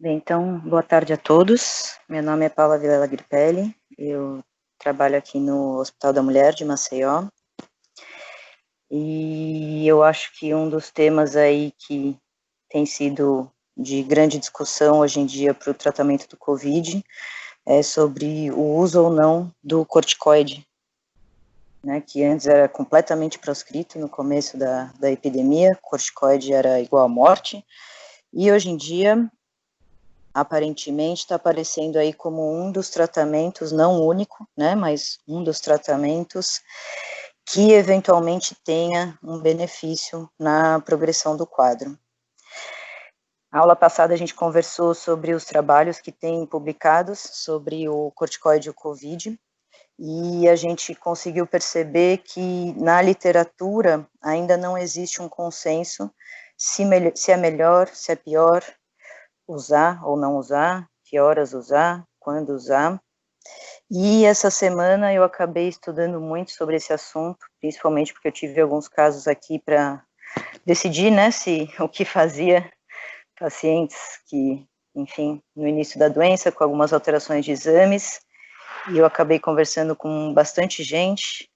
Bem, então, boa tarde a todos. Meu nome é Paula Vilela Gripelli, eu trabalho aqui no Hospital da Mulher de Maceió, e eu acho que um dos temas aí que tem sido de grande discussão hoje em dia para o tratamento do Covid é sobre o uso ou não do corticoide, né, que antes era completamente proscrito no começo da epidemia, corticoide era igual à morte, e hoje em dia aparentemente está aparecendo aí como um dos tratamentos, não único, né, mas um dos tratamentos que eventualmente tenha um benefício na progressão do quadro. Na aula passada a gente conversou sobre os trabalhos que têm publicados sobre o corticoide e o COVID, e a gente conseguiu perceber que na literatura ainda não existe um consenso se é melhor, se é pior usar ou não usar, que horas usar, quando usar. E essa semana eu acabei estudando muito sobre esse assunto, principalmente porque eu tive alguns casos aqui para decidir, né, se o que fazia pacientes que, enfim, no início da doença, com algumas alterações de exames, e eu acabei conversando com bastante gente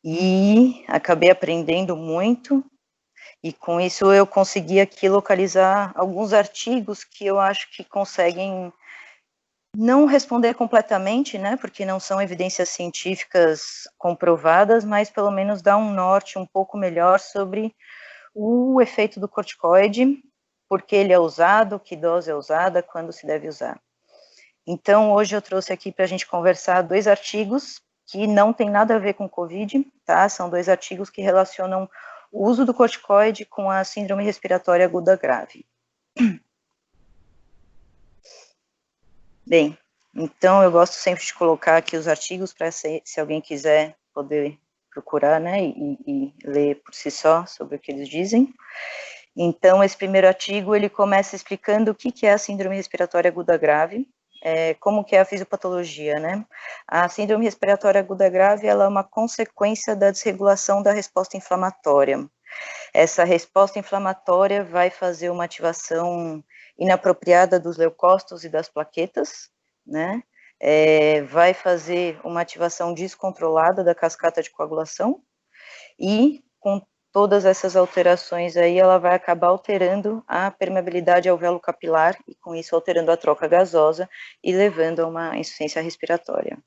e acabei aprendendo muito, e com isso eu consegui aqui localizar alguns artigos que eu acho que conseguem não responder completamente, né, porque não são evidências científicas comprovadas, mas pelo menos dá um norte um pouco melhor sobre o efeito do corticoide, por que ele é usado, que dose é usada, quando se deve usar. Então, hoje eu trouxe aqui para a gente conversar 2 artigos que não tem nada a ver com Covid, tá? São 2 artigos que relacionam o uso do corticoide com a síndrome respiratória aguda grave. Bem, então eu gosto sempre de colocar aqui os artigos para se alguém quiser poder procurar, né, e ler por si só sobre o que eles dizem. Então, esse primeiro artigo, ele começa explicando o que é a síndrome respiratória aguda grave, como que é a fisiopatologia, né? A síndrome respiratória aguda grave, ela é uma consequência da desregulação da resposta inflamatória. Essa resposta inflamatória vai fazer uma ativação inapropriada dos leucócitos e das plaquetas, né? Vai fazer uma ativação descontrolada da cascata de coagulação e, com todas essas alterações aí, ela vai acabar alterando a permeabilidade alvéolo capilar e, com isso, alterando a troca gasosa e levando a uma insuficiência respiratória.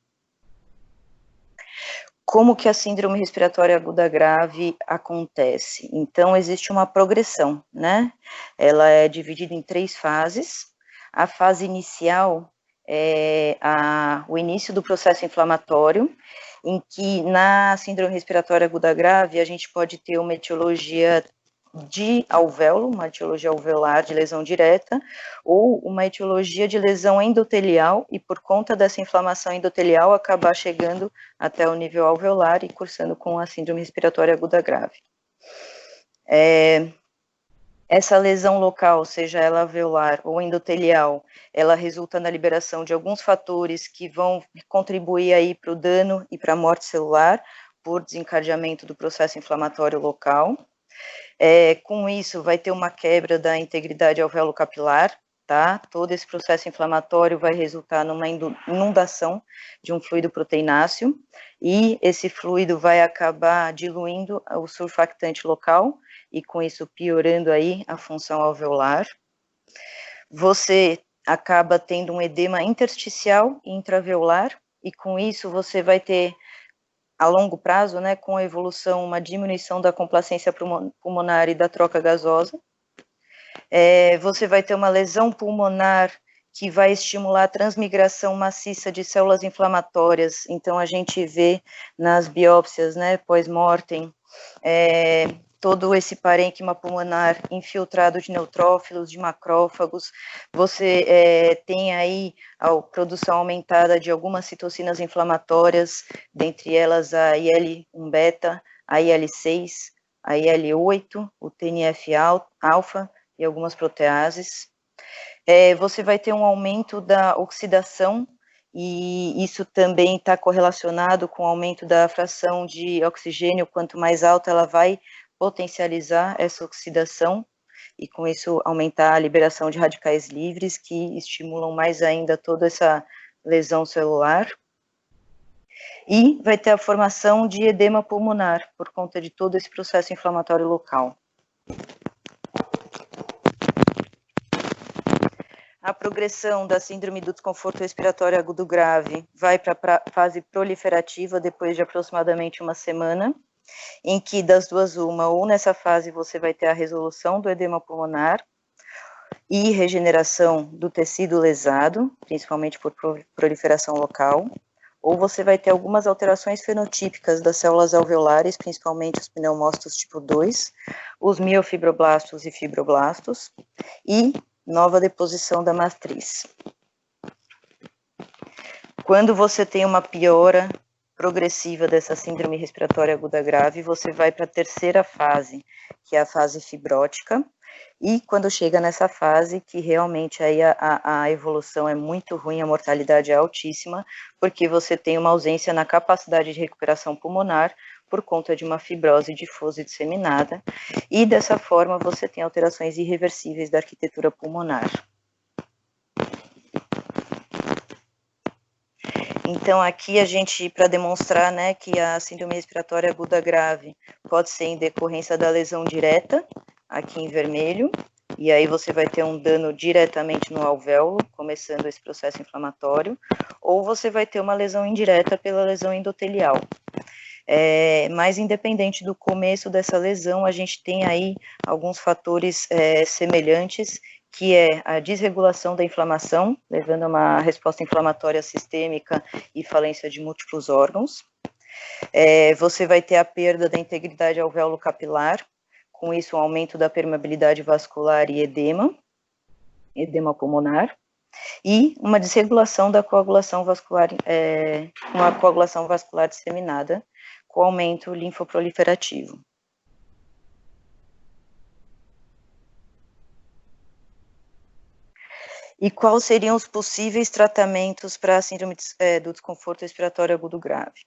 Como que a síndrome respiratória aguda grave acontece? Então, existe uma progressão, né? Ela é dividida em 3 fases. A fase inicial é o início do processo inflamatório, em que na síndrome respiratória aguda grave a gente pode ter uma etiologia de alvéolo, uma etiologia alveolar de lesão direta, ou uma etiologia de lesão endotelial, e por conta dessa inflamação endotelial acabar chegando até o nível alveolar e cursando com a síndrome respiratória aguda grave. Essa lesão local, seja ela alveolar ou endotelial, ela resulta na liberação de alguns fatores que vão contribuir aí para o dano e para a morte celular, por desencadeamento do processo inflamatório local. Com isso, vai ter uma quebra da integridade alvéolo capilar, tá? Todo esse processo inflamatório vai resultar numa inundação de um fluido proteináceo, e esse fluido vai acabar diluindo o surfactante local, e com isso piorando aí a função alveolar. Você acaba tendo um edema intersticial e intraalveolar, e com isso você vai ter, a longo prazo, né, com a evolução, uma diminuição da complacência pulmonar e da troca gasosa. Você vai ter uma lesão pulmonar que vai estimular a transmigração maciça de células inflamatórias. Então, a gente vê nas biópsias, né, pós-mortem, todo esse parênquima pulmonar infiltrado de neutrófilos, de macrófagos. Você tem aí a produção aumentada de algumas citocinas inflamatórias, dentre elas a IL-1-beta, a IL-6, a IL-8, o TNF-alfa e algumas proteases. Você vai ter um aumento da oxidação, e isso também está correlacionado com o aumento da fração de oxigênio. Quanto mais alta, ela vai potencializar essa oxidação. e com isso aumentar a liberação de radicais livres que estimulam mais ainda toda essa lesão celular. E vai ter a formação de edema pulmonar, por conta de todo esse processo inflamatório local. A progressão da síndrome do desconforto respiratório agudo grave vai para a fase proliferativa depois de aproximadamente uma semana, em que das duas uma, ou nessa fase você vai ter a resolução do edema pulmonar e regeneração do tecido lesado, principalmente por proliferação local, ou você vai ter algumas alterações fenotípicas das células alveolares, principalmente os pneumócitos tipo 2, os miofibroblastos e fibroblastos, e nova deposição da matriz. Quando você tem uma piora progressiva dessa síndrome respiratória aguda grave, você vai para a terceira fase, que é a fase fibrótica, e quando chega nessa fase, que realmente aí a evolução é muito ruim, a mortalidade é altíssima, porque você tem uma ausência na capacidade de recuperação pulmonar por conta de uma fibrose difusa e disseminada, e dessa forma você tem alterações irreversíveis da arquitetura pulmonar. Então, aqui a gente, para demonstrar, né, que a síndrome respiratória aguda grave pode ser em decorrência da lesão direta, aqui em vermelho, e aí você vai ter um dano diretamente no alvéolo, começando esse processo inflamatório, ou você vai ter uma lesão indireta pela lesão endotelial. Mas independente do começo dessa lesão, a gente tem aí alguns fatores semelhantes, que é a desregulação da inflamação, levando a uma resposta inflamatória sistêmica e falência de múltiplos órgãos. Você vai ter a perda da integridade alvéolo capilar, com isso um aumento da permeabilidade vascular e edema pulmonar, e uma desregulação da coagulação vascular, uma coagulação vascular disseminada, com aumento linfoproliferativo. E quais seriam os possíveis tratamentos para a síndrome do desconforto respiratório agudo grave?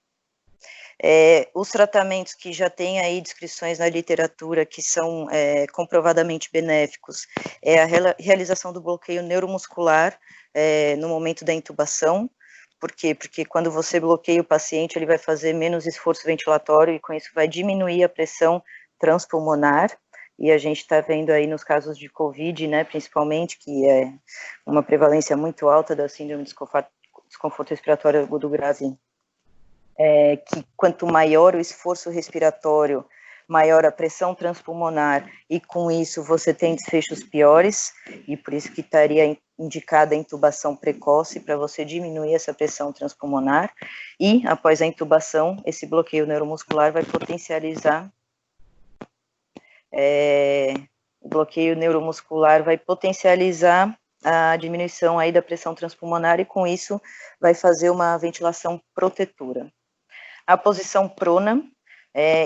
Os tratamentos que já têm aí descrições na literatura que são comprovadamente benéficos é a realização do bloqueio neuromuscular no momento da intubação. Por quê? Porque quando você bloqueia o paciente, ele vai fazer menos esforço ventilatório e com isso vai diminuir a pressão transpulmonar. E a gente está vendo aí nos casos de Covid, né, principalmente, que é uma prevalência muito alta da síndrome de desconforto respiratório agudo grave, que quanto maior o esforço respiratório, maior a pressão transpulmonar, e com isso você tem desfechos piores, e por isso que estaria indicada a intubação precoce, para você diminuir essa pressão transpulmonar, e após a intubação, esse bloqueio neuromuscular vai potencializar, o bloqueio neuromuscular vai potencializar a diminuição aí da pressão transpulmonar, e com isso vai fazer uma ventilação protetora. A posição prona,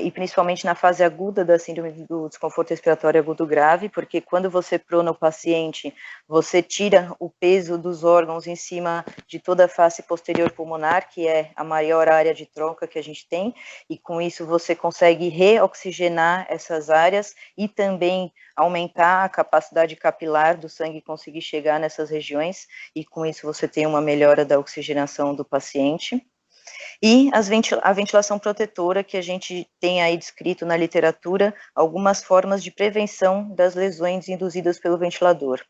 e principalmente na fase aguda da síndrome do desconforto respiratório agudo grave, porque quando você prona o paciente, você tira o peso dos órgãos em cima de toda a face posterior pulmonar, que é a maior área de troca que a gente tem, e com isso você consegue reoxigenar essas áreas e também aumentar a capacidade capilar do sangue conseguir chegar nessas regiões, e com isso você tem uma melhora da oxigenação do paciente. E a ventilação protetora, que a gente tem aí descrito na literatura, algumas formas de prevenção das lesões induzidas pelo ventilador.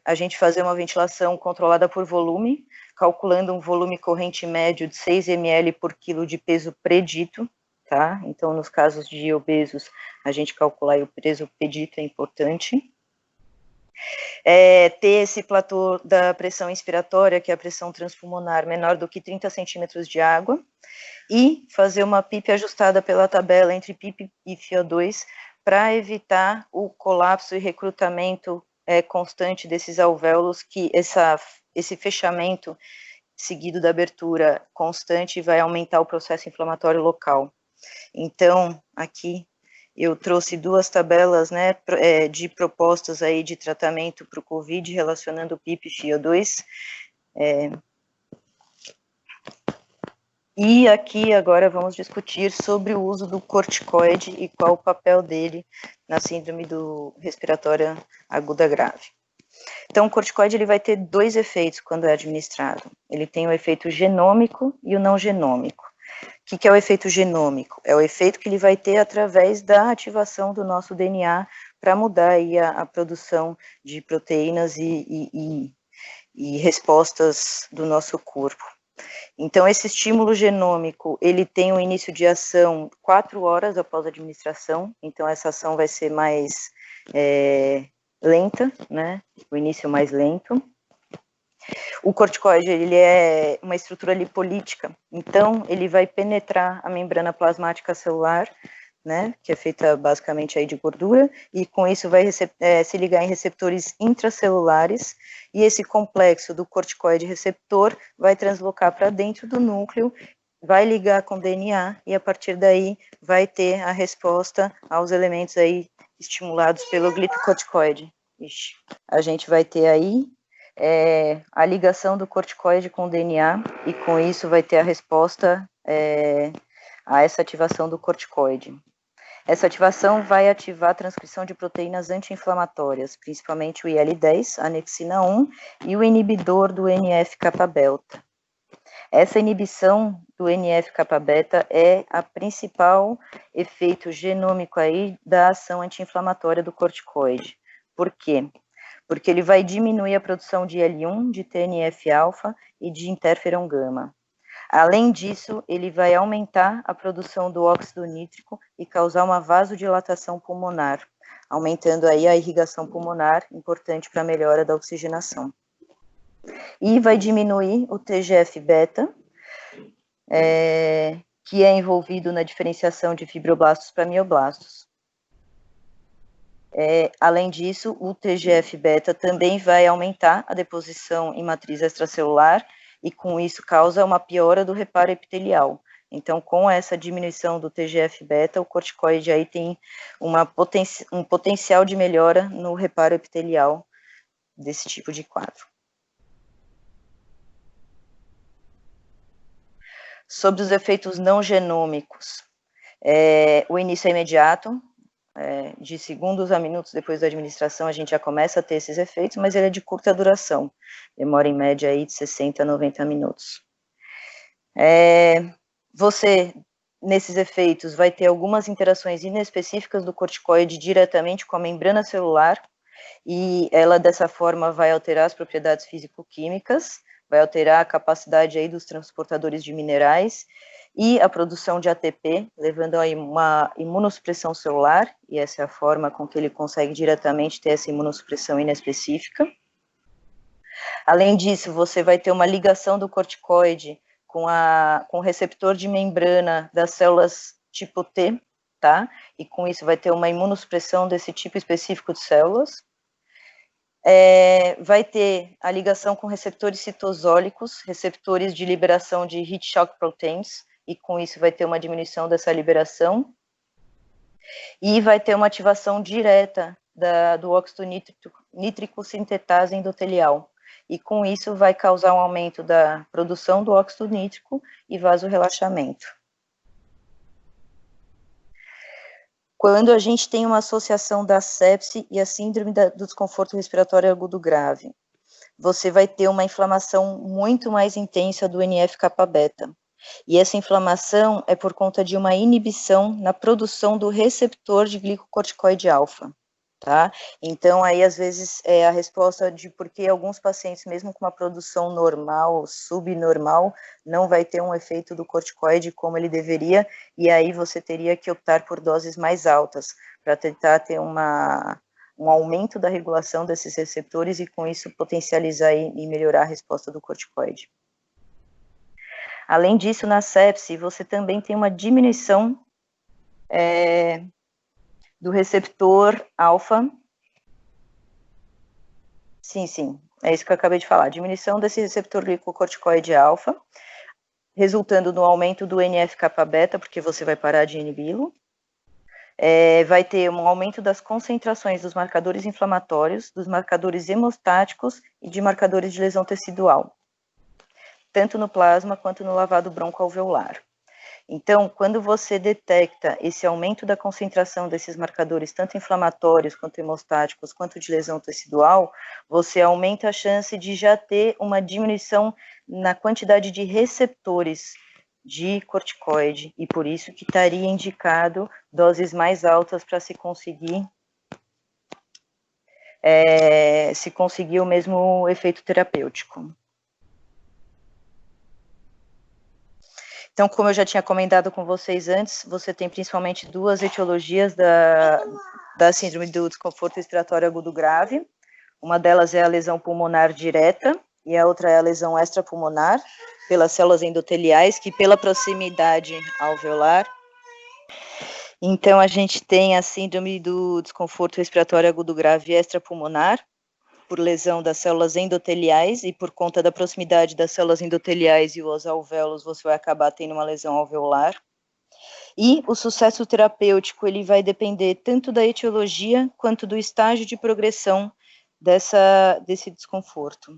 A gente fazer uma ventilação controlada por volume, calculando um volume corrente médio de 6 ml por quilo de peso predito, tá? Então, nos casos de obesos, a gente calcular o peso predito é importante. Ter esse platô da pressão inspiratória, que é a pressão transpulmonar, menor do que 30 centímetros de água, e fazer uma PIP ajustada pela tabela entre PIP e FiO2, para evitar o colapso e recrutamento constante desses alvéolos, que esse fechamento seguido da abertura constante vai aumentar o processo inflamatório local. Então, aqui eu trouxe duas tabelas, né, de propostas aí de tratamento para o COVID, relacionando PIP e FiO2. E aqui agora vamos discutir sobre o uso do corticoide e qual o papel dele na síndrome do respiratória aguda grave. Então, o corticoide ele vai ter dois efeitos quando é administrado. Ele tem o efeito genômico e o não genômico. O que é o efeito genômico? É o efeito que ele vai ter através da ativação do nosso DNA para mudar aí a produção de proteínas e respostas do nosso corpo. Então, esse estímulo genômico, ele tem um início de ação 4 horas após a administração, então essa ação vai ser mais lenta, né, o início mais lento. O corticoide, ele é uma estrutura lipolítica, então ele vai penetrar a membrana plasmática celular, né, que é feita basicamente aí de gordura, e com isso vai se ligar em receptores intracelulares, e esse complexo do corticoide receptor vai translocar para dentro do núcleo, vai ligar com o DNA, e a partir daí vai ter a resposta aos elementos aí estimulados pelo glicocorticoide. Ixi. A gente vai ter aí a ligação do corticoide com o DNA, e com isso vai ter a resposta a essa ativação do corticoide. Essa ativação vai ativar a transcrição de proteínas anti-inflamatórias, principalmente o IL-10, anexina 1 e o inibidor do NF-kappa-beta. Essa inibição do NF-kappa-beta é a principal efeito genômico aí da ação anti-inflamatória do corticoide. Por quê? Porque ele vai diminuir a produção de IL-1, de TNF-alfa e de interferon gama. Além disso, ele vai aumentar a produção do óxido nítrico e causar uma vasodilatação pulmonar, aumentando aí a irrigação pulmonar, importante para a melhora da oxigenação. E vai diminuir o TGF-beta, que é envolvido na diferenciação de fibroblastos para mioblastos. Além disso, o TGF-beta também vai aumentar a deposição em matriz extracelular, e com isso causa uma piora do reparo epitelial. Então, com essa diminuição do TGF-beta, o corticoide aí tem um potencial de melhora no reparo epitelial desse tipo de quadro. Sobre os efeitos não genômicos, o início é imediato, de segundos a minutos depois da administração a gente já começa a ter esses efeitos, mas ele é de curta duração, demora em média aí de 60 a 90 minutos. Você, nesses efeitos, vai ter algumas interações inespecíficas do corticoide diretamente com a membrana celular, e ela dessa forma vai alterar as propriedades físico-químicas, vai alterar a capacidade aí dos transportadores de minerais, e a produção de ATP, levando a uma imunossupressão celular, e essa é a forma com que ele consegue diretamente ter essa imunossupressão inespecífica. Além disso, você vai ter uma ligação do corticoide com o receptor de membrana das células tipo T, tá? E com isso vai ter uma imunossupressão desse tipo específico de células. Vai ter a ligação com receptores citosólicos, receptores de liberação de heat shock proteins, e com isso vai ter uma diminuição dessa liberação, e vai ter uma ativação direta do óxido nítrico sintetase endotelial, e com isso vai causar um aumento da produção do óxido nítrico e vasorrelaxamento. Quando a gente tem uma associação da sepse e a síndrome do desconforto respiratório agudo grave, você vai ter uma inflamação muito mais intensa do NF-kappa-beta. E essa inflamação é por conta de uma inibição na produção do receptor de glicocorticoide alfa, tá? Então, aí, às vezes, a resposta de por que alguns pacientes, mesmo com uma produção normal, subnormal, não vai ter um efeito do corticoide como ele deveria, e aí você teria que optar por doses mais altas, para tentar ter um aumento da regulação desses receptores, e com isso potencializar e melhorar a resposta do corticoide. Além disso, na sepse, você também tem uma diminuição do receptor alfa. Sim, é isso que eu acabei de falar. Diminuição desse receptor glicocorticoide alfa, resultando no aumento do NF-kappa-beta, porque você vai parar de inibi-lo. Vai ter um aumento das concentrações dos marcadores inflamatórios, dos marcadores hemostáticos e de marcadores de lesão tecidual. tanto no plasma quanto no lavado broncoalveolar. Então, quando você detecta esse aumento da concentração desses marcadores, tanto inflamatórios, quanto hemostáticos, quanto de lesão tecidual, você aumenta a chance de já ter uma diminuição na quantidade de receptores de corticoide, e por isso que estaria indicado doses mais altas para se conseguir o mesmo efeito terapêutico. Então, como eu já tinha comentado com vocês antes, você tem principalmente duas etiologias da síndrome do desconforto respiratório agudo grave. Uma delas é a lesão pulmonar direta e a outra é a lesão extrapulmonar, pelas células endoteliais, que pela proximidade alveolar. Então, a gente tem a síndrome do desconforto respiratório agudo grave extrapulmonar, por lesão das células endoteliais, e por conta da proximidade das células endoteliais e os alvéolos, você vai acabar tendo uma lesão alveolar. E o sucesso terapêutico, ele vai depender tanto da etiologia, quanto do estágio de progressão desse desconforto.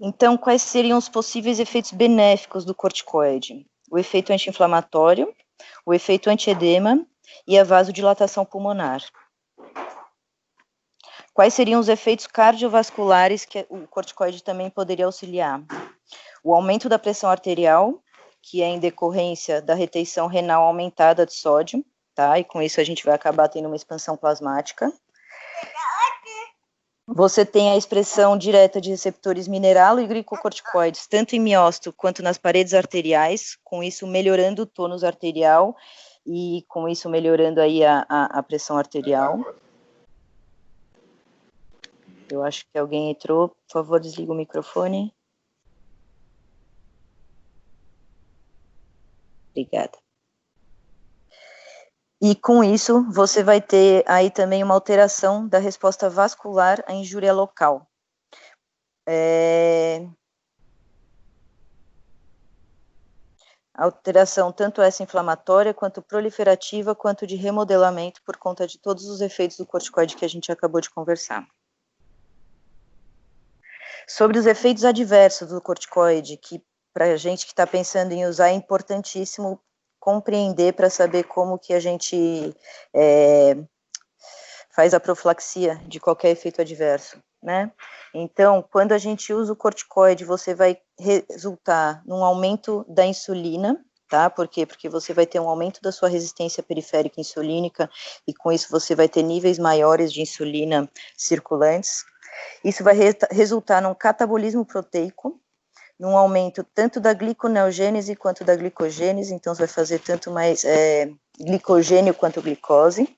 Então, quais seriam os possíveis efeitos benéficos do corticoide? O efeito anti-inflamatório, o efeito antiedema e a vasodilatação pulmonar. Quais seriam os efeitos cardiovasculares que o corticoide também poderia auxiliar? O aumento da pressão arterial, que é em decorrência da retenção renal aumentada de sódio, tá? E com isso a gente vai acabar tendo uma expansão plasmática. Você tem a expressão direta de receptores mineralo e glicocorticoides, tanto em miócito quanto nas paredes arteriais, com isso melhorando o tônus arterial e com isso melhorando aí a pressão arterial. Eu acho que alguém entrou. Por favor, desliga o microfone. Obrigada. E com isso, você vai ter aí também uma alteração da resposta vascular à injúria local. Alteração tanto essa inflamatória, quanto proliferativa, quanto de remodelamento, por conta de todos os efeitos do corticoide que a gente acabou de conversar. Sobre os efeitos adversos do corticoide, que para a gente que está pensando em usar é importantíssimo compreender para saber como que a gente faz a profilaxia de qualquer efeito adverso, né? Então, quando a gente usa o corticoide, você vai resultar num aumento da insulina, tá? Por quê? Porque você vai ter um aumento da sua resistência periférica insulínica e com isso você vai ter níveis maiores de insulina circulantes. Isso vai resultar num catabolismo proteico, num aumento tanto da gliconeogênese quanto da glicogênese, então você vai fazer tanto mais glicogênio quanto glicose,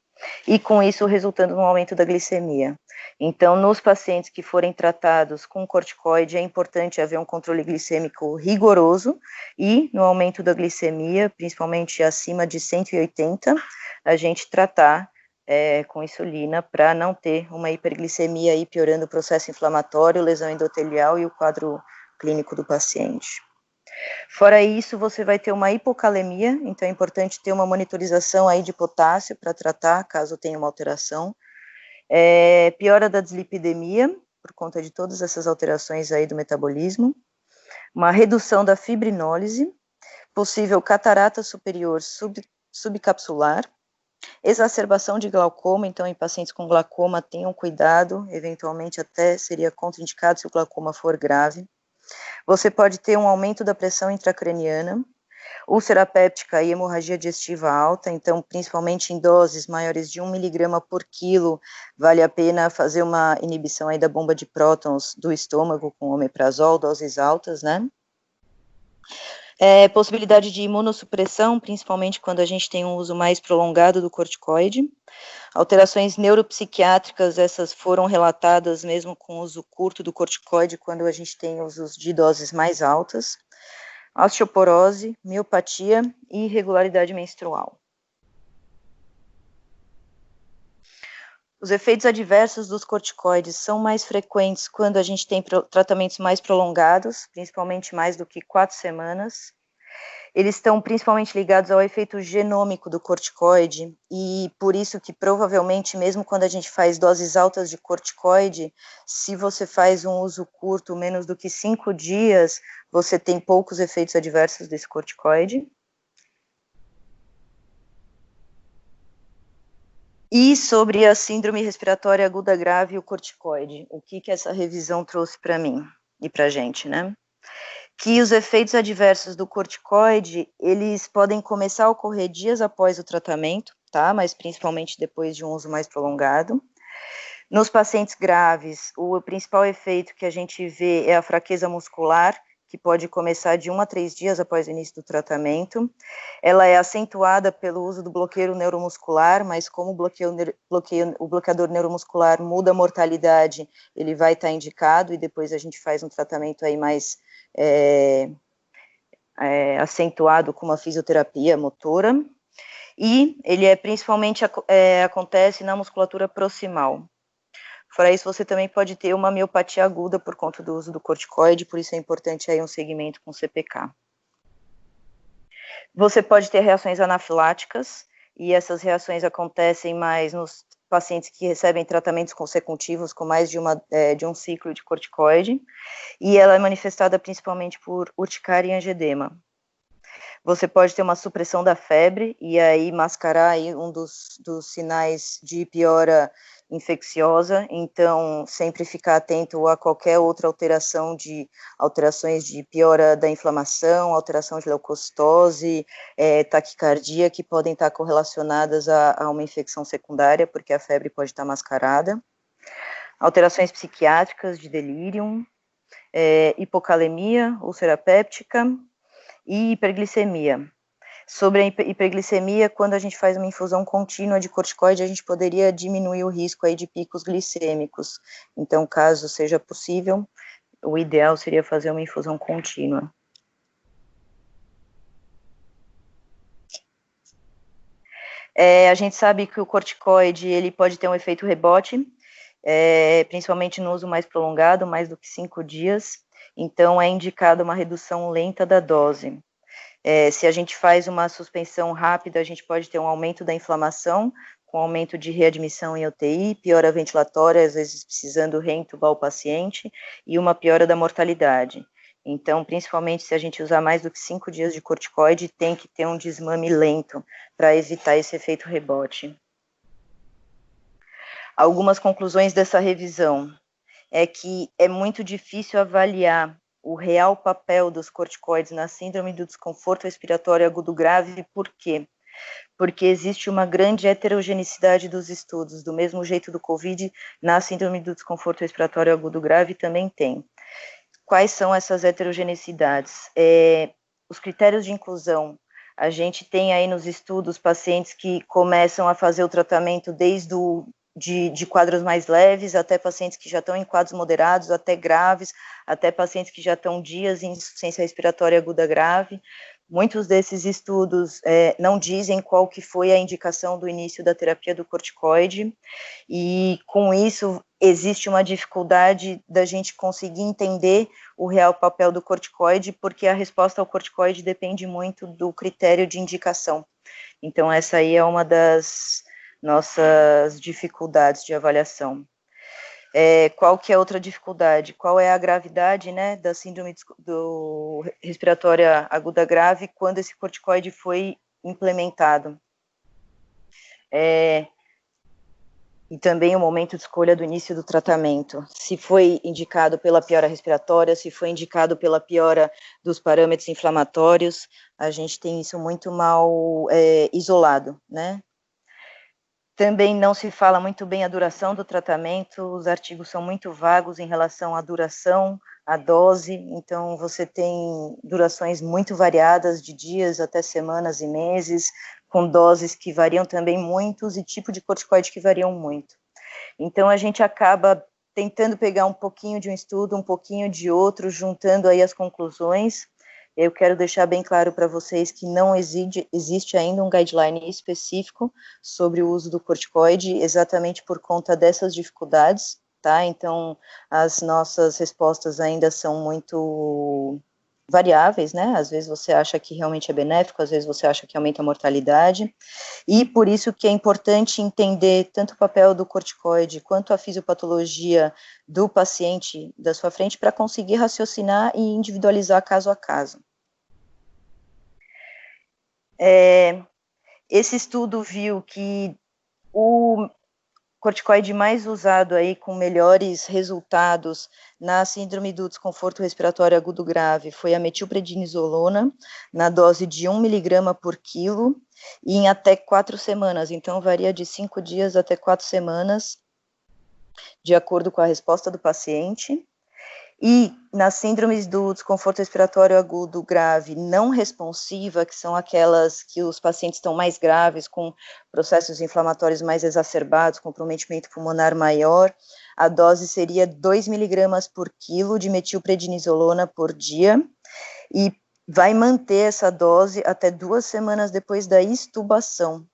e com isso resultando num aumento da glicemia. Então, nos pacientes que forem tratados com corticoide, é importante haver um controle glicêmico rigoroso, e no aumento da glicemia, principalmente acima de 180, a gente tratar com insulina para não ter uma hiperglicemia aí piorando o processo inflamatório, lesão endotelial e o quadro clínico do paciente. Fora isso, você vai ter uma hipocalemia, então é importante ter uma monitorização aí de potássio para tratar, caso tenha uma alteração. Piora da dislipidemia, por conta de todas essas alterações aí do metabolismo. Uma redução da fibrinólise, possível catarata superior subcapsular, exacerbação de glaucoma, então em pacientes com glaucoma tenham cuidado, eventualmente até seria contraindicado se o glaucoma for grave. Você pode ter um aumento da pressão intracraniana, úlcera péptica e hemorragia digestiva alta, então principalmente em doses maiores de 1 miligrama por quilo, vale a pena fazer uma inibição aí da bomba de prótons do estômago com omeprazol, doses altas, né? Possibilidade de imunossupressão, principalmente quando a gente tem um uso mais prolongado do corticoide. Alterações neuropsiquiátricas, essas foram relatadas mesmo com o uso curto do corticoide, quando a gente tem usos de doses mais altas. Osteoporose, miopatia e irregularidade menstrual. Os efeitos adversos dos corticoides são mais frequentes quando a gente tem tratamentos mais prolongados, principalmente mais do que 4 semanas, Eles estão principalmente ligados ao efeito genômico do corticoide, e por isso que provavelmente, mesmo quando a gente faz doses altas de corticoide, se você faz um uso curto, menos do que 5 dias, você tem poucos efeitos adversos desse corticoide. E sobre a síndrome respiratória aguda grave e o corticoide, o que essa revisão trouxe para mim e para a gente, né? Que os efeitos adversos do corticoide, eles podem começar a ocorrer dias após o tratamento, tá? Mas principalmente depois de um uso mais prolongado. Nos pacientes graves, o principal efeito que a gente vê é a fraqueza muscular, que pode começar de 1 a 3 dias após o início do tratamento. Ela é acentuada pelo uso do bloqueio neuromuscular, mas como o bloqueador neuromuscular muda a mortalidade, ele vai estar indicado, e depois a gente faz um tratamento aí mais acentuado com uma fisioterapia motora. E ele principalmente acontece na musculatura proximal. Fora isso, você também pode ter uma miopatia aguda por conta do uso do corticoide, por isso é importante aí um segmento com CPK. Você pode ter reações anafiláticas, e essas reações acontecem mais nos pacientes que recebem tratamentos consecutivos com mais de um ciclo de corticoide, e ela é manifestada principalmente por urticária e angedema. Você pode ter uma supressão da febre, e aí mascarar aí um dos sinais de piora infecciosa, então sempre ficar atento a qualquer outra alterações de piora da inflamação, alteração de leucocitose, taquicardia, que podem estar correlacionadas a uma infecção secundária, porque a febre pode estar mascarada. Alterações psiquiátricas de delírio, hipocalemia, úlcera péptica, e hiperglicemia. Sobre a hiperglicemia, quando a gente faz uma infusão contínua de corticoide, a gente poderia diminuir o risco aí de picos glicêmicos. Então, caso seja possível, o ideal seria fazer uma infusão contínua. A gente sabe que o corticoide ele pode ter um efeito rebote, principalmente no uso mais prolongado, mais do que 5 dias, então é indicada uma redução lenta da dose. Se a gente faz uma suspensão rápida, a gente pode ter um aumento da inflamação, com aumento de readmissão em UTI, piora ventilatória, às vezes precisando reentubar o paciente, e uma piora da mortalidade. Então, principalmente se a gente usar mais do que 5 dias de corticoide, tem que ter um desmame lento para evitar esse efeito rebote. Algumas conclusões dessa revisão é que é muito difícil avaliar o real papel dos corticoides na síndrome do desconforto respiratório agudo grave. Por quê? Porque existe uma grande heterogeneidade dos estudos, do mesmo jeito do COVID, na síndrome do desconforto respiratório agudo grave também tem. Quais são essas heterogeneidades? Os critérios de inclusão, a gente tem aí nos estudos pacientes que começam a fazer o tratamento desde de quadros mais leves, até pacientes que já estão em quadros moderados, até graves, até pacientes que já estão dias em insuficiência respiratória aguda grave. Muitos desses estudos não dizem qual que foi a indicação do início da terapia do corticoide, e com isso existe uma dificuldade da gente conseguir entender o real papel do corticoide, porque a resposta ao corticoide depende muito do critério de indicação. Então essa aí é uma das nossas dificuldades de avaliação. Qual que é outra dificuldade? Qual é a gravidade, né, da síndrome do respiratória aguda grave quando esse corticoide foi implementado? E também o momento de escolha do início do tratamento. Se foi indicado pela piora respiratória, se foi indicado pela piora dos parâmetros inflamatórios, a gente tem isso muito mal isolado, né? Também não se fala muito bem a duração do tratamento, os artigos são muito vagos em relação à duração, à dose, então você tem durações muito variadas, de dias até semanas e meses, com doses que variam também muito e tipo de corticoide que variam muito. Então a gente acaba tentando pegar um pouquinho de um estudo, um pouquinho de outro, juntando aí as conclusões. Eu quero deixar bem claro para vocês que não existe ainda um guideline específico sobre o uso do corticoide, exatamente por conta dessas dificuldades, tá? Então, as nossas respostas ainda são muito variáveis, né? Às vezes você acha que realmente é benéfico, às vezes você acha que aumenta a mortalidade, e por isso que é importante entender tanto o papel do corticoide quanto a fisiopatologia do paciente da sua frente para conseguir raciocinar e individualizar caso a caso. Esse estudo viu que o corticoide mais usado aí com melhores resultados na síndrome do desconforto respiratório agudo grave foi a metilprednisolona, na dose de 1 miligrama por quilo, e em até 4 semanas, então varia de 5 dias até 4 semanas, de acordo com a resposta do paciente. E nas síndromes do desconforto respiratório agudo grave não responsiva, que são aquelas que os pacientes estão mais graves, com processos inflamatórios mais exacerbados, comprometimento pulmonar maior, a dose seria 2 miligramas por quilo de metilprednisolona por dia, e vai manter essa dose até 2 semanas depois da extubação.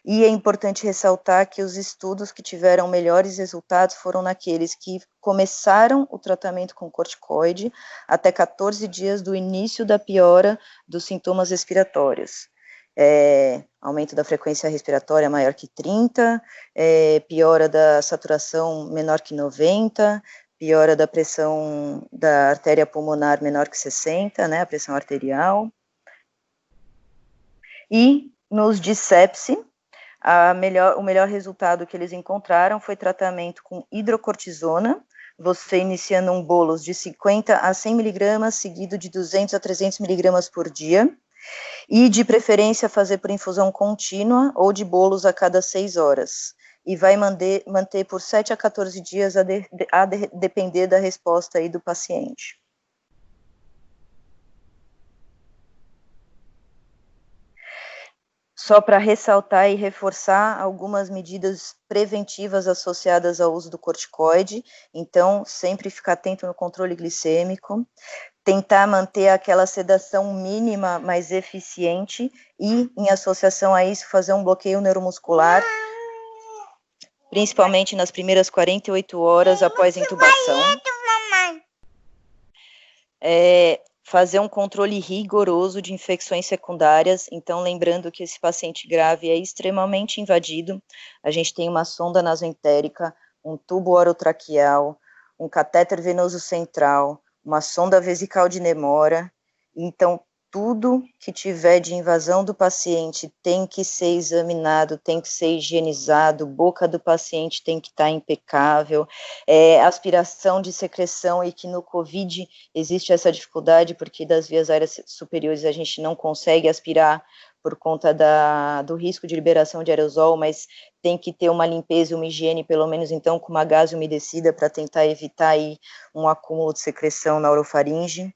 E é importante ressaltar que os estudos que tiveram melhores resultados foram naqueles que começaram o tratamento com corticoide até 14 dias do início da piora dos sintomas respiratórios. Aumento da frequência respiratória maior que 30, piora da saturação menor que 90, piora da pressão da artéria pulmonar menor que 60, né, a pressão arterial. E nos de sepse, o melhor resultado que eles encontraram foi tratamento com hidrocortisona, você iniciando um bolos de 50 a 100 miligramas, seguido de 200 a 300 miligramas por dia, e de preferência fazer por infusão contínua ou de bolos a cada 6 horas. E vai manter por 7 a 14 dias a depender da resposta aí do paciente. Só para ressaltar e reforçar algumas medidas preventivas associadas ao uso do corticoide, então sempre ficar atento no controle glicêmico, tentar manter aquela sedação mínima, mas eficiente, e em associação a isso fazer um bloqueio neuromuscular, principalmente nas primeiras 48 horas após a intubação. Fazer um controle rigoroso de infecções secundárias, então lembrando que esse paciente grave é extremamente invadido, a gente tem uma sonda nasoentérica, um tubo orotraqueal, um catéter venoso central, uma sonda vesical de Nemora, então tudo que tiver de invasão do paciente tem que ser examinado, tem que ser higienizado, boca do paciente tem que estar impecável, aspiração de secreção, e que no COVID existe essa dificuldade, porque das vias aéreas superiores a gente não consegue aspirar por conta do risco de liberação de aerosol, mas tem que ter uma limpeza e uma higiene, pelo menos então com uma gase umedecida, para tentar evitar aí um acúmulo de secreção na orofaringe,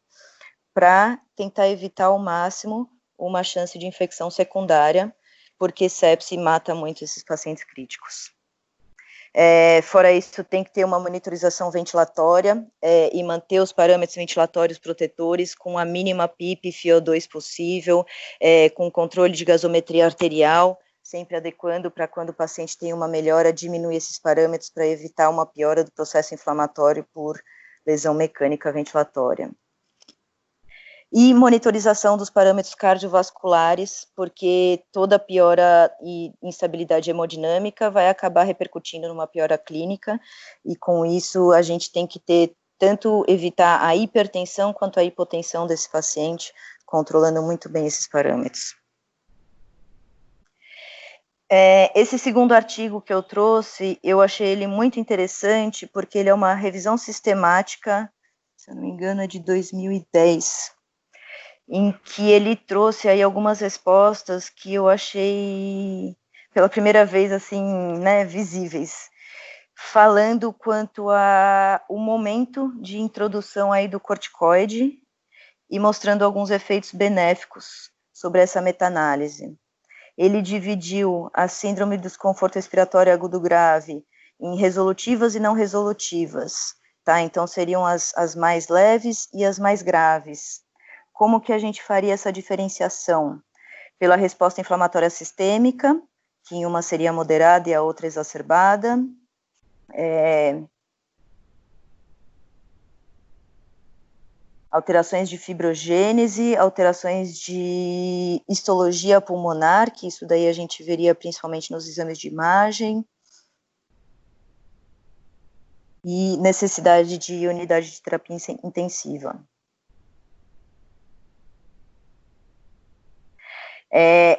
para tentar evitar ao máximo uma chance de infecção secundária, porque sepse mata muito esses pacientes críticos. Fora isso, tem que ter uma monitorização ventilatória e manter os parâmetros ventilatórios protetores com a mínima PIP e FiO2 possível, com controle de gasometria arterial, sempre adequando para quando o paciente tem uma melhora, diminuir esses parâmetros para evitar uma piora do processo inflamatório por lesão mecânica ventilatória. E monitorização dos parâmetros cardiovasculares, porque toda piora e instabilidade hemodinâmica vai acabar repercutindo numa piora clínica, e com isso a gente tem que tanto evitar a hipertensão quanto a hipotensão desse paciente, controlando muito bem esses parâmetros. Esse segundo artigo que eu trouxe, eu achei ele muito interessante, porque ele é uma revisão sistemática, se eu não me engano é de 2010, em que ele trouxe aí algumas respostas que eu achei, pela primeira vez, assim, né, visíveis, falando quanto o momento de introdução aí do corticoide e mostrando alguns efeitos benéficos sobre essa meta-análise. Ele dividiu a síndrome do desconforto respiratório agudo grave em resolutivas e não resolutivas, tá? Então seriam as mais leves e as mais graves. Como que a gente faria essa diferenciação? Pela resposta inflamatória sistêmica, que em uma seria moderada e a outra exacerbada, alterações de fibrogênese, alterações de histologia pulmonar, que isso daí a gente veria principalmente nos exames de imagem, e necessidade de unidade de terapia intensiva.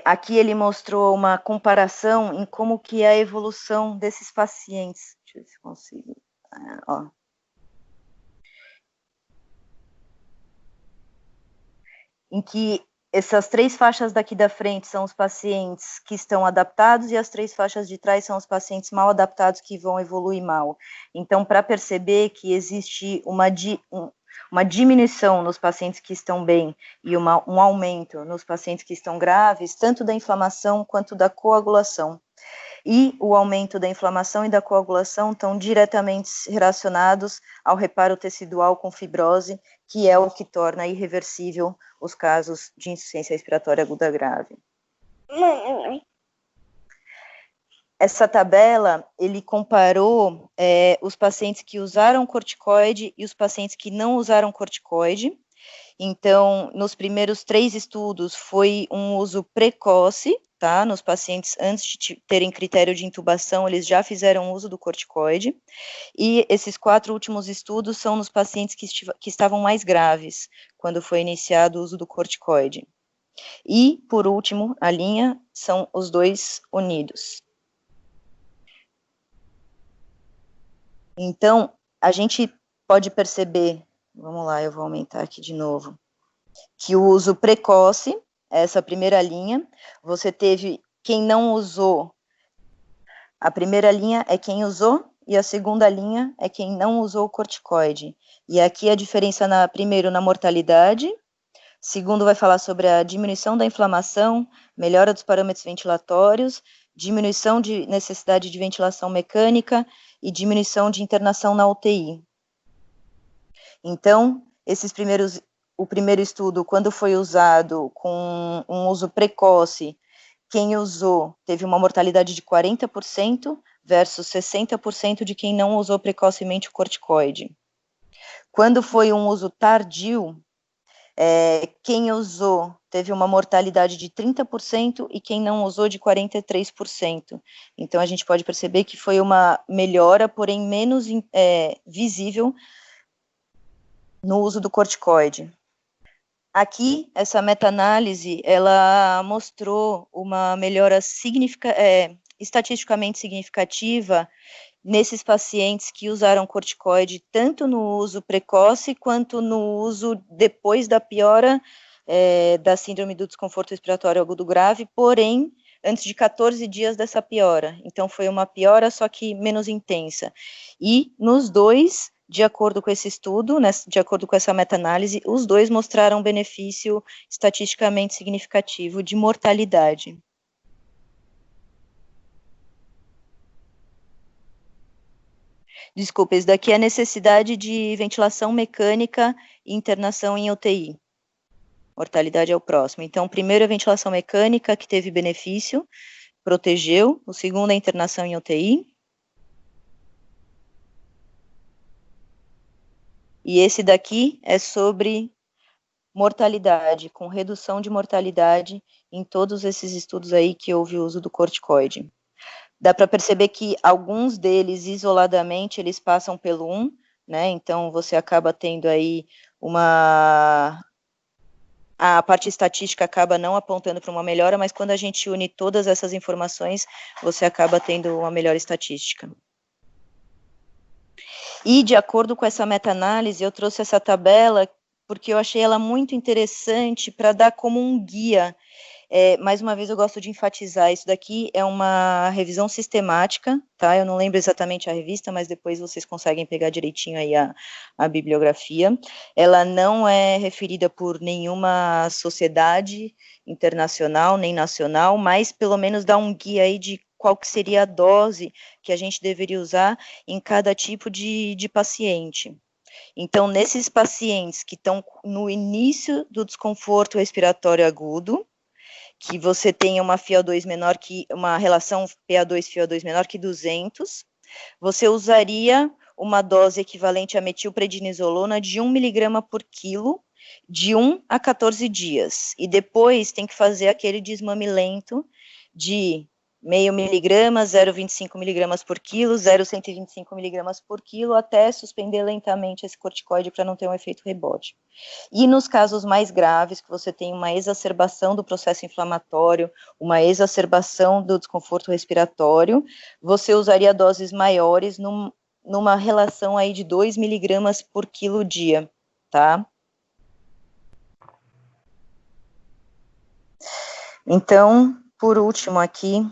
Aqui ele mostrou uma comparação em como que é a evolução desses pacientes. Deixa eu ver se consigo. Ó. Em que essas 3 faixas daqui da frente são os pacientes que estão adaptados e as 3 faixas de trás são os pacientes mal adaptados que vão evoluir mal. Então, para perceber que existe uma diminuição nos pacientes que estão bem e um aumento nos pacientes que estão graves, tanto da inflamação quanto da coagulação. E o aumento da inflamação e da coagulação estão diretamente relacionados ao reparo tecidual com fibrose, que é o que torna irreversível os casos de insuficiência respiratória aguda grave. Essa tabela, ele comparou os pacientes que usaram corticoide e os pacientes que não usaram corticoide. Então, nos primeiros 3 estudos, foi um uso precoce, tá? Nos pacientes, antes de terem critério de intubação, eles já fizeram uso do corticoide. E esses 4 últimos estudos são nos pacientes que estavam mais graves, quando foi iniciado o uso do corticoide. E, por último, a linha são os 2 unidos. Então, a gente pode perceber, vamos lá, eu vou aumentar aqui de novo, que o uso precoce, essa primeira linha, você teve quem não usou, a primeira linha é quem usou, e a segunda linha é quem não usou o corticoide. E aqui a diferença, primeiro, na mortalidade, segundo, vai falar sobre a diminuição da inflamação, melhora dos parâmetros ventilatórios, diminuição de necessidade de ventilação mecânica e diminuição de internação na UTI. Então, o primeiro estudo, quando foi usado com um uso precoce, quem usou teve uma mortalidade de 40% versus 60% de quem não usou precocemente o corticoide. Quando foi um uso tardio, quem usou teve uma mortalidade de 30% e quem não usou de 43%. Então, a gente pode perceber que foi uma melhora, porém menos visível no uso do corticoide. Aqui, essa meta-análise, ela mostrou uma melhora estatisticamente significativa nesses pacientes que usaram corticoide, tanto no uso precoce, quanto no uso depois da piora da síndrome do desconforto respiratório agudo grave, porém, antes de 14 dias dessa piora. Então, foi uma piora, só que menos intensa. E, nos 2, de acordo com esse estudo, de acordo com essa meta-análise, os 2 mostraram um benefício estatisticamente significativo de mortalidade. Desculpa, isso daqui é a necessidade de ventilação mecânica e internação em UTI. Mortalidade é o próximo. Então, primeiro a ventilação mecânica, que teve benefício, protegeu. O segundo é a internação em UTI. E esse daqui é sobre mortalidade, com redução de mortalidade em todos esses estudos aí que houve o uso do corticoide. Dá para perceber que alguns deles, isoladamente, eles passam pelo 1, né? Então, você acaba tendo aí a parte estatística acaba não apontando para uma melhora, mas quando a gente une todas essas informações, você acaba tendo uma melhor estatística. E, de acordo com essa meta-análise, eu trouxe essa tabela porque eu achei ela muito interessante para dar como um guia. Mais uma vez, eu gosto de enfatizar, isso daqui é uma revisão sistemática, tá? Eu não lembro exatamente a revista, mas depois vocês conseguem pegar direitinho aí a bibliografia. Ela não é referida por nenhuma sociedade internacional, nem nacional, mas pelo menos dá um guia aí de qual que seria a dose que a gente deveria usar em cada tipo de paciente. Então, nesses pacientes que estão no início do desconforto respiratório agudo, que você tenha uma FiO2 menor que, uma relação PA2-FiO2 menor que 200, você usaria uma dose equivalente a metilprednisolona de 1 miligrama por quilo, de 1 a 14 dias. E depois tem que fazer aquele desmame lento de 0,5 miligrama, 0,25 miligramas por quilo, 0,125 miligramas por quilo, até suspender lentamente esse corticoide para não ter um efeito rebote. E nos casos mais graves, que você tem uma exacerbação do processo inflamatório, uma exacerbação do desconforto respiratório, você usaria doses maiores numa relação aí de 2 miligramas por quilo dia, tá? Então, por último aqui,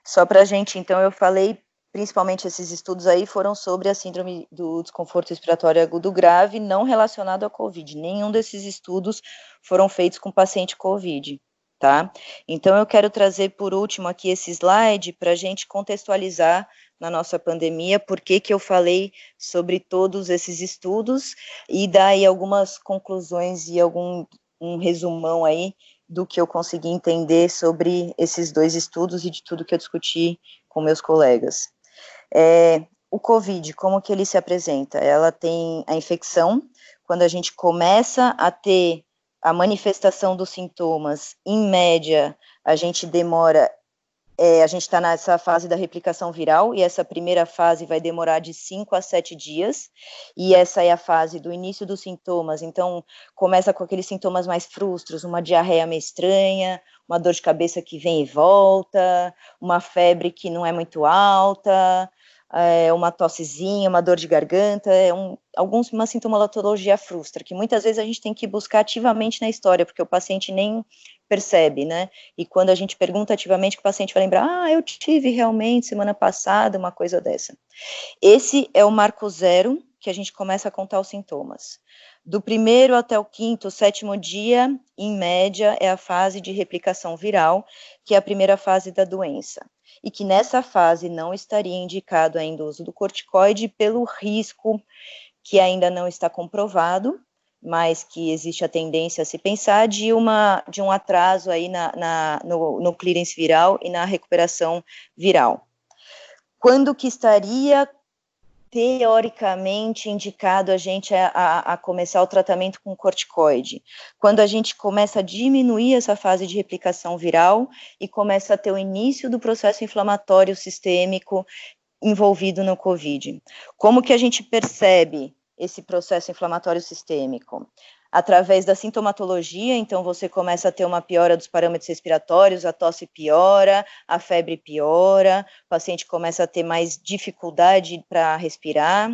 só para a gente, então, eu falei, principalmente esses estudos aí foram sobre a síndrome do desconforto respiratório agudo grave, não relacionado à COVID. Nenhum desses estudos foram feitos com paciente COVID, tá? Então, eu quero trazer, por último, aqui esse slide para a gente contextualizar na nossa pandemia, por que eu falei sobre todos esses estudos e dar aí algumas conclusões e um resumão aí do que eu consegui entender sobre esses dois estudos e de tudo que eu discuti com meus colegas. O COVID, como que ele se apresenta? Ela tem a infecção, quando a gente começa a ter a manifestação dos sintomas, em média, a gente demora, a gente está nessa fase da replicação viral, e essa primeira fase vai demorar de 5 a 7 dias, e essa é a fase do início dos sintomas, então começa com aqueles sintomas mais frustros, uma diarreia meio estranha, uma dor de cabeça que vem e volta, uma febre que não é muito alta, uma tossezinha, uma dor de garganta, uma sintomatologia frustra, que muitas vezes a gente tem que buscar ativamente na história, porque o paciente nem percebe, né? E quando a gente pergunta ativamente, que o paciente vai lembrar, eu tive realmente semana passada uma coisa dessa. Esse é o marco zero, que a gente começa a contar os sintomas. Do primeiro até o quinto, sétimo dia, em média, é a fase de replicação viral, que é a primeira fase da doença. E que nessa fase não estaria indicado ainda o uso do corticoide pelo risco que ainda não está comprovado, mas que existe a tendência a se pensar de um atraso aí no clearance viral e na recuperação viral. Quando que estaria teoricamente indicado a gente a começar o tratamento com corticoide? Quando a gente começa a diminuir essa fase de replicação viral e começa a ter o início do processo inflamatório sistêmico envolvido no COVID. Como que a gente percebe esse processo inflamatório sistêmico? Através da sintomatologia, então você começa a ter uma piora dos parâmetros respiratórios, a tosse piora, a febre piora, o paciente começa a ter mais dificuldade para respirar.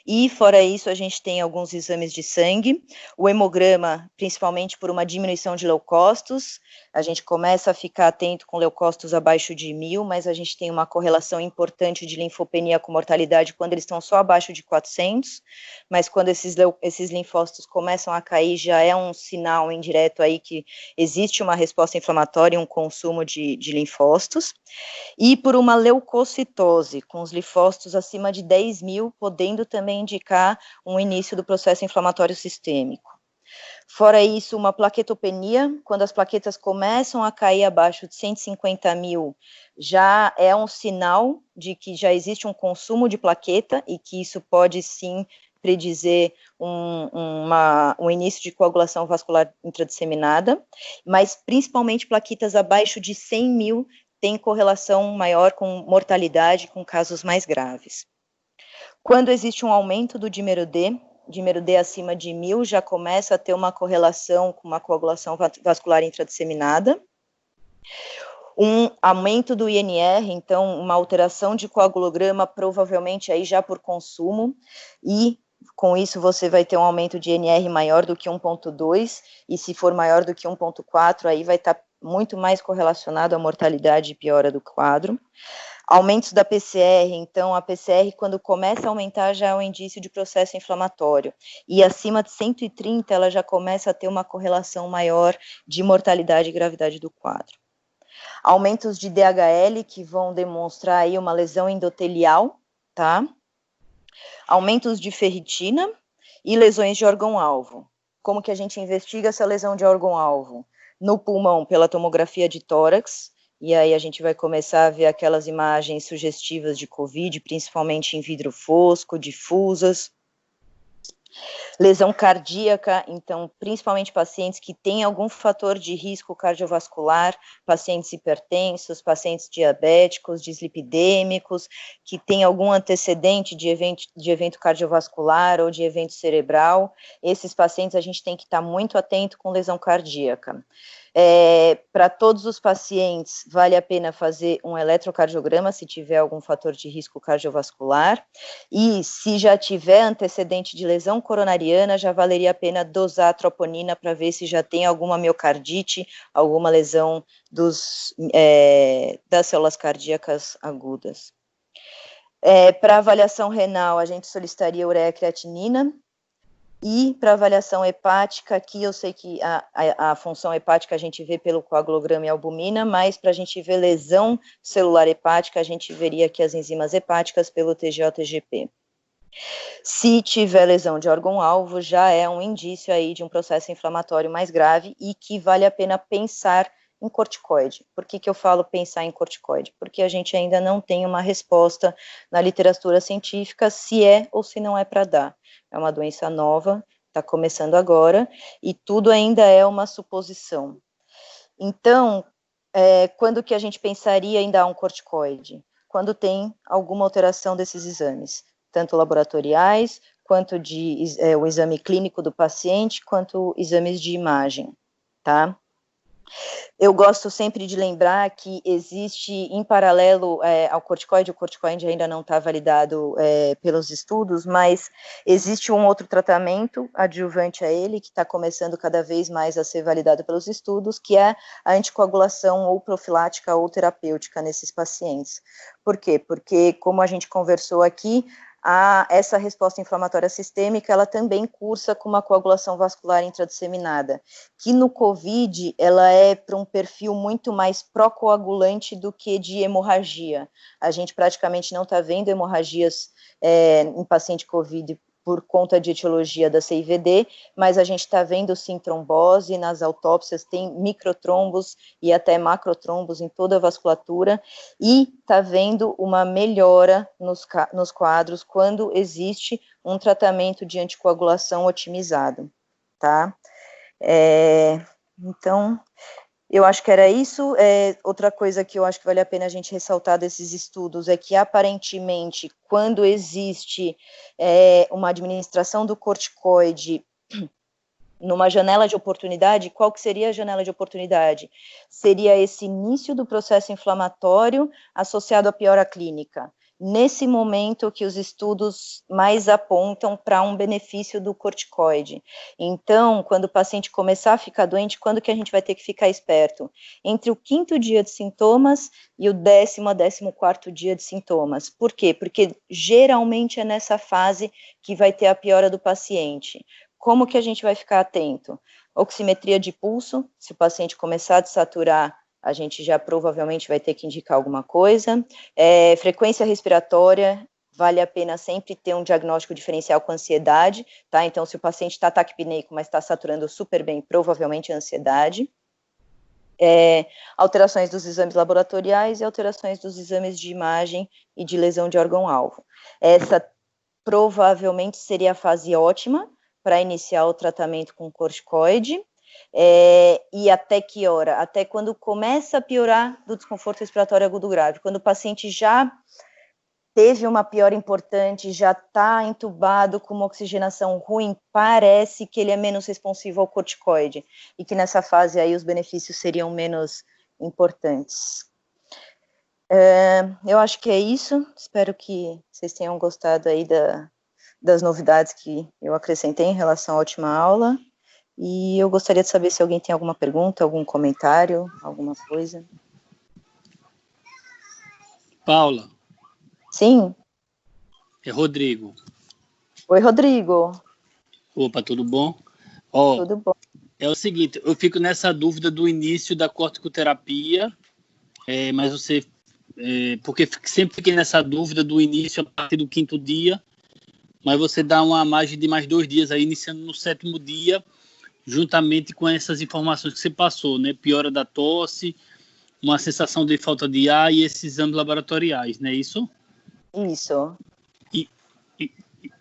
E, fora isso, a gente tem alguns exames de sangue, o hemograma, principalmente por uma diminuição de leucócitos, a gente começa a ficar atento com leucócitos abaixo de 1000, mas a gente tem uma correlação importante de linfopenia com mortalidade quando eles estão só abaixo de 400, mas quando esses linfócitos começam a cair, já é um sinal indireto aí que existe uma resposta inflamatória e um consumo de linfócitos, e por uma leucocitose, com os linfócitos acima de 10.000, podendo também indicar um início do processo inflamatório sistêmico. Fora isso, uma plaquetopenia, quando as plaquetas começam a cair abaixo de 150.000, já é um sinal de que já existe um consumo de plaqueta e que isso pode sim predizer um início de coagulação vascular intradisseminada, mas principalmente plaquetas abaixo de 100.000 tem correlação maior com mortalidade, com casos mais graves. Quando existe um aumento do dímero D acima de 1000, já começa a ter uma correlação com uma coagulação vascular intradisseminada. Um aumento do INR, então uma alteração de coagulograma, provavelmente aí já por consumo, e com isso você vai ter um aumento de INR maior do que 1,2, e se for maior do que 1,4, aí vai estar muito mais correlacionado à mortalidade e piora do quadro. Aumentos da PCR, então a PCR quando começa a aumentar já é um indício de processo inflamatório, e acima de 130 ela já começa a ter uma correlação maior de mortalidade e gravidade do quadro. Aumentos de DHL que vão demonstrar aí uma lesão endotelial, tá? Aumentos de ferritina e lesões de órgão-alvo. Como que a gente investiga essa lesão de órgão-alvo? No pulmão, pela tomografia de tórax, e aí a gente vai começar a ver aquelas imagens sugestivas de COVID, principalmente em vidro fosco, difusas. Lesão cardíaca, então, principalmente pacientes que têm algum fator de risco cardiovascular, pacientes hipertensos, pacientes diabéticos, dislipidêmicos, que têm algum antecedente de evento cardiovascular ou de evento cerebral. Esses pacientes a gente tem que estar muito atento com lesão cardíaca. Para todos os pacientes, vale a pena fazer um eletrocardiograma se tiver algum fator de risco cardiovascular, e se já tiver antecedente de lesão coronariana, já valeria a pena dosar a troponina para ver se já tem alguma miocardite, alguma lesão das células cardíacas agudas. Para avaliação renal, a gente solicitaria ureia creatinina. E para avaliação hepática, aqui eu sei que a função hepática a gente vê pelo coagulograma e albumina, mas para a gente ver lesão celular hepática, a gente veria aqui as enzimas hepáticas pelo TGO-TGP. Se tiver lesão de órgão-alvo, já é um indício aí de um processo inflamatório mais grave e que vale a pena pensar em corticoide. Por que eu falo pensar em corticoide? Porque a gente ainda não tem uma resposta na literatura científica se é ou se não é para dar. É uma doença nova, está começando agora, e tudo ainda é uma suposição. Então, quando que a gente pensaria em dar um corticoide? Quando tem alguma alteração desses exames, tanto laboratoriais, quanto o exame clínico do paciente, quanto exames de imagem, tá? Eu gosto sempre de lembrar que existe, em paralelo ao corticoide, o corticoide ainda não está validado pelos estudos, mas existe um outro tratamento adjuvante a ele, que está começando cada vez mais a ser validado pelos estudos, que é a anticoagulação ou profilática ou terapêutica nesses pacientes. Por quê? Porque, como a gente conversou aqui, essa resposta inflamatória sistêmica, ela também cursa com uma coagulação vascular intradisseminada, que no COVID, ela é para um perfil muito mais procoagulante do que de hemorragia. A gente praticamente não está vendo hemorragias em paciente COVID por conta de etiologia da CIVD, mas a gente está vendo sim trombose, nas autópsias tem microtrombos e até macrotrombos em toda a vasculatura, e está vendo uma melhora nos quadros quando existe um tratamento de anticoagulação otimizado, tá? Então, eu acho que era isso. Outra coisa que eu acho que vale a pena a gente ressaltar desses estudos é que, aparentemente, quando existe uma administração do corticoide numa janela de oportunidade, qual que seria a janela de oportunidade? Seria esse início do processo inflamatório associado à piora clínica. Nesse momento que os estudos mais apontam para um benefício do corticoide. Então, quando o paciente começar a ficar doente, quando que a gente vai ter que ficar esperto? Entre o 5º dia de sintomas e o 10º a 14º dia de sintomas. Por quê? Porque geralmente é nessa fase que vai ter a piora do paciente. Como que a gente vai ficar atento? Oximetria de pulso, se o paciente começar a desaturar, a gente já provavelmente vai ter que indicar alguma coisa. Frequência respiratória, vale a pena sempre ter um diagnóstico diferencial com ansiedade, tá? Então, se o paciente está taquipneico, mas está saturando super bem, provavelmente é ansiedade. Alterações dos exames laboratoriais e alterações dos exames de imagem e de lesão de órgão-alvo. Essa provavelmente seria a fase ótima para iniciar o tratamento com corticoide. E até que hora? Até quando começa a piorar do desconforto respiratório agudo grave, quando o paciente já teve uma piora importante, já está entubado com uma oxigenação ruim, parece que ele é menos responsivo ao corticoide, e que nessa fase aí os benefícios seriam menos importantes. Eu acho que é isso, espero que vocês tenham gostado aí das novidades que eu acrescentei em relação à última aula. E eu gostaria de saber se alguém tem alguma pergunta, algum comentário, alguma coisa. Paula. Sim. É Rodrigo. Oi, Rodrigo. Opa, tudo bom? Tudo bom. É o seguinte, eu fico nessa dúvida do início da corticoterapia, mas você... porque sempre fiquei nessa dúvida do início a partir do 5º dia, mas você dá uma margem de mais 2 dias aí, iniciando no 7º dia, juntamente com essas informações que você passou, né? Piora da tosse, uma sensação de falta de ar e esses exames laboratoriais, não é isso? Isso.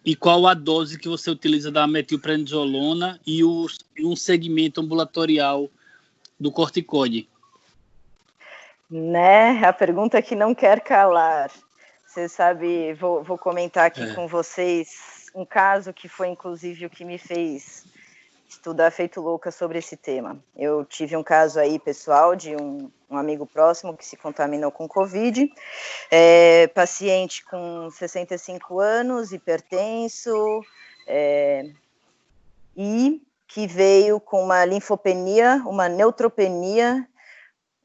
E qual a dose que você utiliza da metilprednisolona e um segmento ambulatorial do corticoide? Né? A pergunta que não quer calar. Você sabe, vou comentar aqui com vocês um caso que foi, inclusive, o que me fez estudar feito louca sobre esse tema. Eu tive um caso aí, pessoal, de um amigo próximo que se contaminou com Covid, paciente com 65 anos, hipertenso, e que veio com uma linfopenia, uma neutropenia,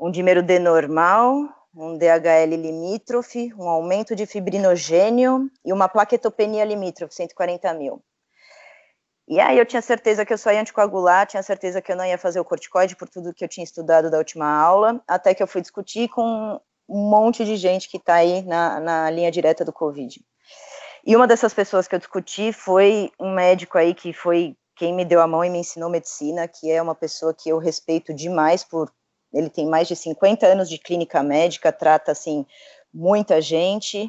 um dímero D normal, um DHL limítrofe, um aumento de fibrinogênio e uma plaquetopenia limítrofe, 140 mil. E aí eu tinha certeza que eu só ia anticoagular, tinha certeza que eu não ia fazer o corticoide por tudo que eu tinha estudado da última aula, até que eu fui discutir com um monte de gente que está aí na linha direta do Covid. E uma dessas pessoas que eu discuti foi um médico aí que foi quem me deu a mão e me ensinou medicina, que é uma pessoa que eu respeito demais ele tem mais de 50 anos de clínica médica, trata, assim, muita gente,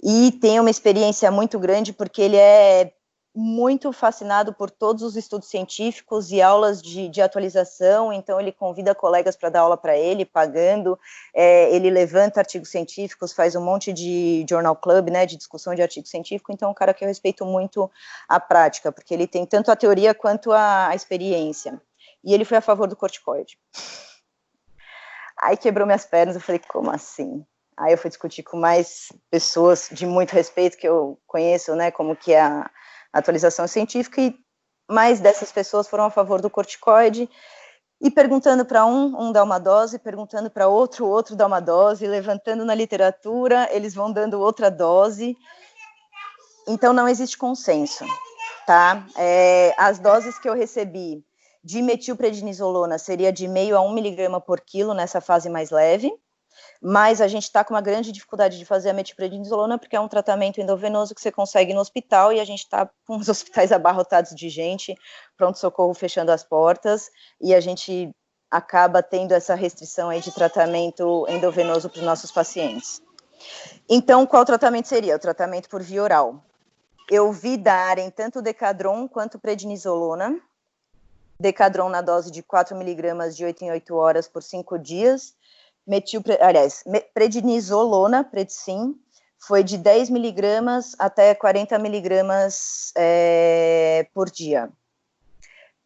e tem uma experiência muito grande, porque ele é muito fascinado por todos os estudos científicos e aulas de atualização, então ele convida colegas para dar aula para ele, pagando, ele levanta artigos científicos, faz um monte de journal club, né, de discussão de artigo científico, então é um cara que eu respeito muito a prática, porque ele tem tanto a teoria quanto a experiência, e ele foi a favor do corticoide. Aí quebrou minhas pernas, eu falei, como assim? Aí eu fui discutir com mais pessoas de muito respeito que eu conheço, né, como que é a atualização científica, e mais dessas pessoas foram a favor do corticoide, e perguntando para um dá uma dose, perguntando para outro dá uma dose, levantando na literatura, eles vão dando outra dose, então não existe consenso, tá? As doses que eu recebi de metilprednisolona seria de 0,5 a 1 miligrama por quilo nessa fase mais leve, mas a gente está com uma grande dificuldade de fazer a metilprednisolona porque é um tratamento endovenoso que você consegue no hospital e a gente está com os hospitais abarrotados de gente, pronto-socorro fechando as portas, e a gente acaba tendo essa restrição aí de tratamento endovenoso para os nossos pacientes. Então, qual tratamento seria? O tratamento por via oral. Eu vi darem tanto Decadron quanto prednisolona. Decadron na dose de 4 miligramas de 8 em 8 horas por 5 dias, prednisolona, Predsim, foi de 10 miligramas até 40 miligramas por dia.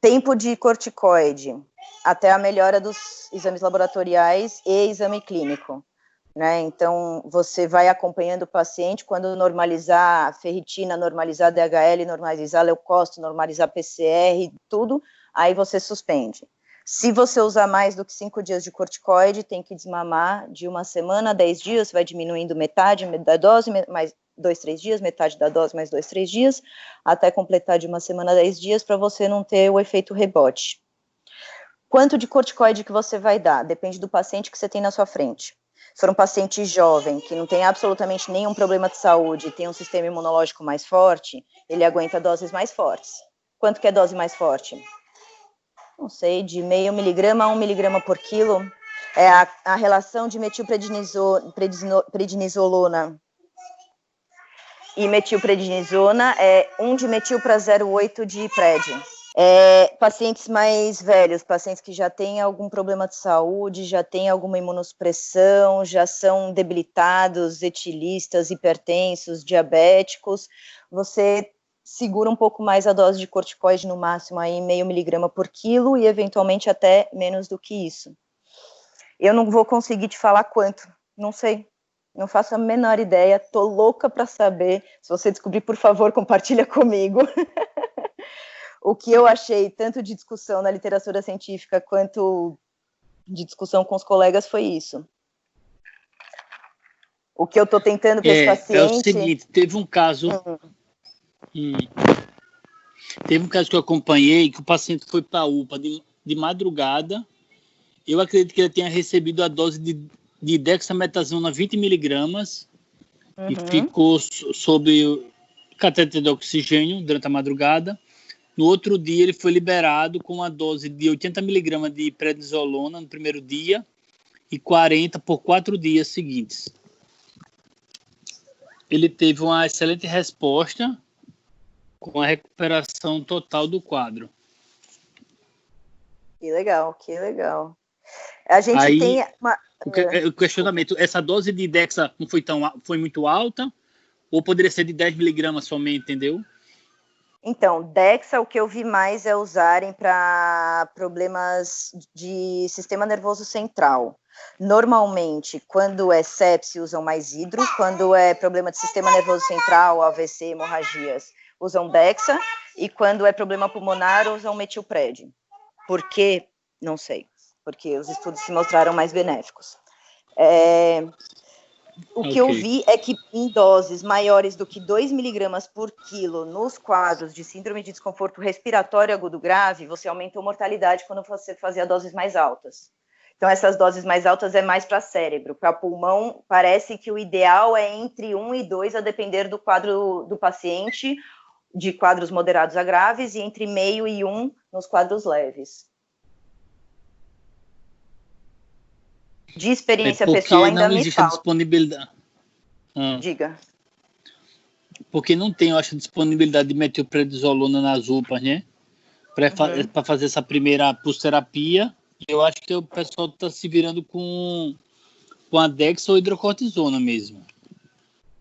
Tempo de corticoide, até a melhora dos exames laboratoriais e exame clínico, né? Então, você vai acompanhando o paciente, quando normalizar a ferritina, normalizar a DHL, normalizar leucócito, normalizar PCR, tudo, aí você suspende. Se você usar mais do que 5 dias de corticoide, tem que desmamar de 1 semana a 10 dias, vai diminuindo metade da dose, mais 2, 3 dias, metade da dose mais 2, 3 dias, até completar de 1 semana a 10 dias, para você não ter o efeito rebote. Quanto de corticoide que você vai dar? Depende do paciente que você tem na sua frente. Se for um paciente jovem, que não tem absolutamente nenhum problema de saúde, tem um sistema imunológico mais forte, ele aguenta doses mais fortes. Quanto que é dose mais forte? Não sei, de 0,5 miligrama a 1 miligrama por quilo, a relação de metilprednisolona e metilprednisona é 1 de metil para 0,8 de pred. Pacientes mais velhos, pacientes que já têm algum problema de saúde, já têm alguma imunossupressão, já são debilitados, etilistas, hipertensos, diabéticos, você segura um pouco mais a dose de corticoide, no máximo aí 0,5 miligrama por quilo e eventualmente até menos do que isso. Eu não vou conseguir te falar quanto, não sei, não faço a menor ideia, tô louca para saber. Se você descobrir, por favor, compartilha comigo. O que eu achei, tanto de discussão na literatura científica quanto de discussão com os colegas, foi isso. O que eu tô tentando para esse paciente... É o seguinte, teve um caso... Teve um caso que eu acompanhei, que o paciente foi para a UPA de madrugada. Eu acredito que ele tenha recebido a dose de dexametasona 20 miligramas e ficou sob catéter de oxigênio durante a madrugada. No outro dia, ele foi liberado com uma dose de 80 miligramas de prednisolona no primeiro dia e 40 por 4 dias seguintes. Ele teve uma excelente resposta com a recuperação total do quadro. Que legal, que legal. A gente Aí, tem uma... O questionamento, essa dose de Dexa não foi muito alta? Ou poderia ser de 10 miligramas somente, entendeu? Então, Dexa, o que eu vi mais é usarem para problemas de sistema nervoso central. Normalmente, quando é sepse, usam mais hidro. Quando é problema de sistema nervoso central, AVC, hemorragias, usam Dexa. E quando é problema pulmonar, usam metilpred. Por quê? Não sei. Porque os estudos se mostraram mais benéficos. O que eu vi é que em doses maiores do que 2 miligramas por quilo nos quadros de síndrome de desconforto respiratório agudo grave, você aumentou a mortalidade quando você fazia doses mais altas. Então, essas doses mais altas é mais para cérebro. Para pulmão, parece que o ideal é entre 1 e 2, a depender do quadro do paciente, de quadros moderados a graves, e entre meio e 1 nos quadros leves. De experiência pessoal, ainda não me existe falta. A disponibilidade. Diga. Porque não tem, eu acho, disponibilidade de metilprednisolona nas UPAs, né? Para fazer essa primeira pulsoterapia. Eu acho que o pessoal está se virando com a Dexa ou hidrocortisona mesmo.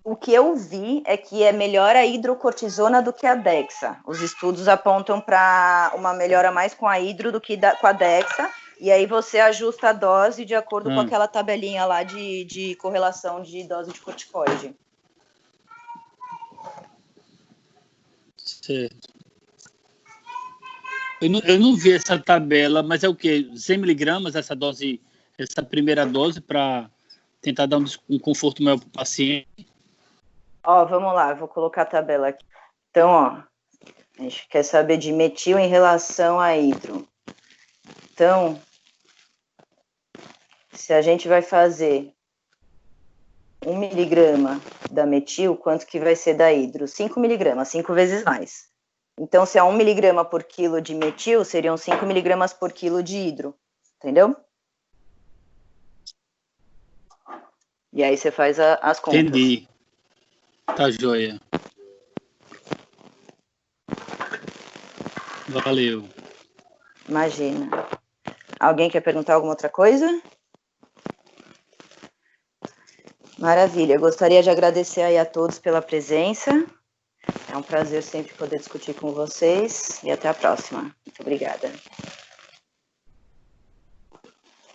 O que eu vi é que é melhor a hidrocortisona do que a Dexa. Os estudos apontam para uma melhora mais com a hidro do que com a Dexa, e aí você ajusta a dose de acordo com aquela tabelinha lá de correlação de dose de corticoide. Certo. Eu não vi essa tabela, mas é o quê? 100 miligramas essa primeira dose, para tentar dar um conforto maior para o paciente? Vamos lá, eu vou colocar a tabela aqui. Então, a gente quer saber de metil em relação a hidro. Então, se a gente vai fazer 1 miligrama da metil, quanto que vai ser da hidro? 5 miligramas, 5 vezes mais. Então, se é 1 miligrama por quilo de metil, seriam 5 miligramas por quilo de hidro. Entendeu? E aí você faz as contas. Entendi. Tá joia. Valeu. Imagina. Alguém quer perguntar alguma outra coisa? Maravilha. Eu gostaria de agradecer aí a todos pela presença. É um prazer sempre poder discutir com vocês. E até a próxima. Muito obrigada.